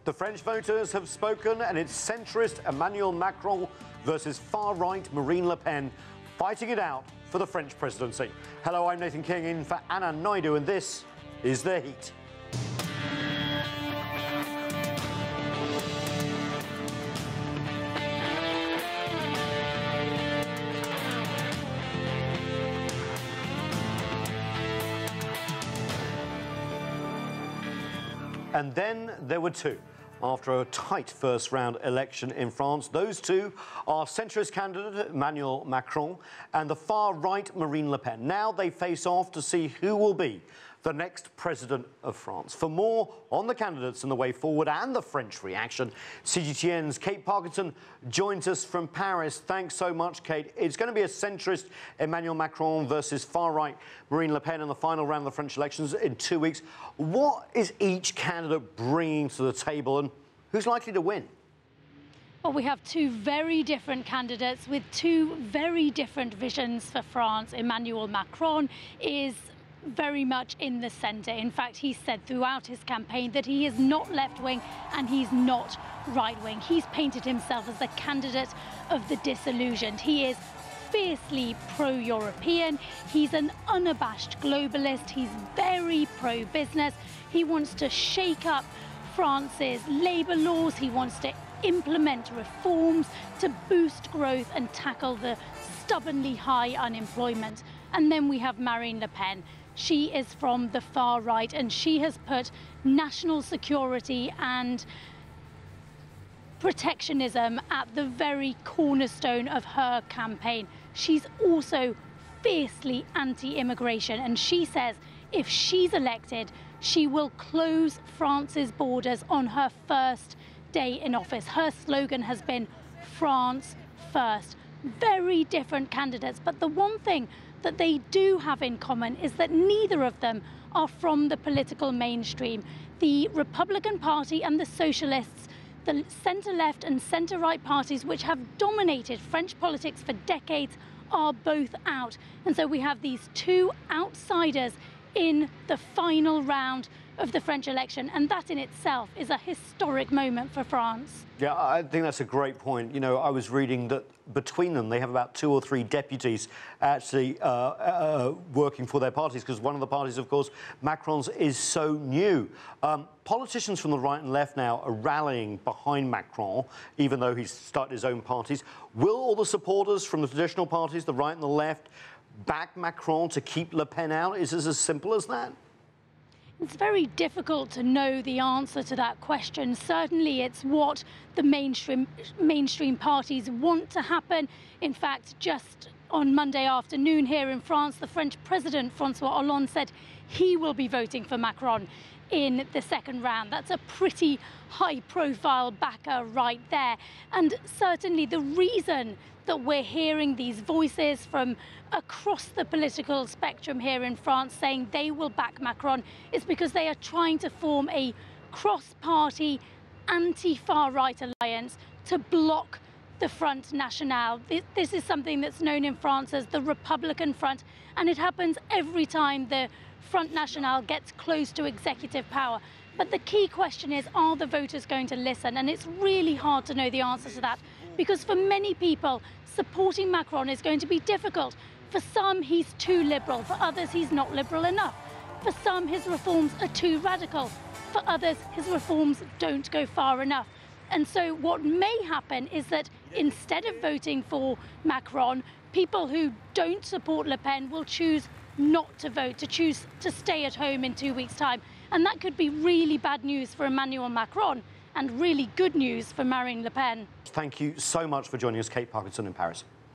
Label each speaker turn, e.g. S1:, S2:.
S1: The French voters have spoken, and it's centrist Emmanuel Macron versus far-right Marine Le Pen fighting it out for the French presidency. Hello, I'm Nathan King in for Anna Naidu, and this is The Heat. And then there were two. After a tight first-round election in France, those two are centrist candidate Emmanuel Macron and the far-right Marine Le Pen. Now they face off to see who will be the next president of France. For more on the candidates and the way forward and the French reaction, CGTN's Kate Parkinson joins us from Paris. Thanks so much, Kate. It's going to be a centrist Emmanuel Macron versus far-right Marine Le Pen in the final round of the French elections in 2 weeks. What is each candidate bringing to the table, and who's likely to win?
S2: Well, we have two very different candidates with two very different visions for France. Emmanuel Macron is very much in the centre. In fact, he said throughout his campaign that he is not left-wing and he's not right-wing. He's painted himself as the candidate of the disillusioned. He is fiercely pro-European. He's an unabashed globalist. He's very pro-business. He wants to shake up France's labour laws. He wants to implement reforms to boost growth and tackle the stubbornly high unemployment. And then we have Marine Le Pen. She is from the far right, and she has put national security and protectionism at the very cornerstone of her campaign. She's also fiercely anti-immigration, and she says if she's elected, she will close France's borders on her first day in office. Her slogan has been France first. Very different candidates, but the one thing that they do have in common is that neither of them are from the political mainstream. The Republican Party and the Socialists, the centre-left and centre-right parties which have dominated French politics for decades, are both out. And so we have these two outsiders in the final round of the French election, and that in itself is a historic moment for France.
S1: Yeah, I think that's a great point. You know, I was reading that between them, they have about 2 or 3 deputies actually working for their parties, because one of the parties, of course, Macron's, is so new. Politicians from the right and left now are rallying behind Macron, even though he's started his own parties. Will all the supporters from the traditional parties, the right and the left, back Macron to keep Le Pen out? Is this as simple as that?
S2: It's very difficult to know the answer to that question. Certainly it's what the mainstream parties want to happen. In fact, just on Monday afternoon here in France, the French President, Francois Hollande, said he will be voting for Macron in the second round. That's a pretty high-profile backer right there. And certainly the reason that we're hearing these voices from across the political spectrum here in France saying they will back Macron is because they are trying to form a cross-party anti-far-right alliance to block the Front National. This is something that's known in France as the Republican Front, and it happens every time the Front National gets close to executive power. But the key question is, are the voters going to listen? And it's really hard to know the answer to that, because for many people, supporting Macron is going to be difficult. For some, he's too liberal. For others, he's not liberal enough. For some, his reforms are too radical. For others, his reforms don't go far enough. And so what may happen is that instead of voting for Macron, people who don't support Le Pen will choose not to vote, to choose to stay at home in 2 weeks' time. And that could be really bad news for Emmanuel Macron and really good news for Marine Le Pen.
S1: Thank you so much for joining us, Kate Parkinson in Paris.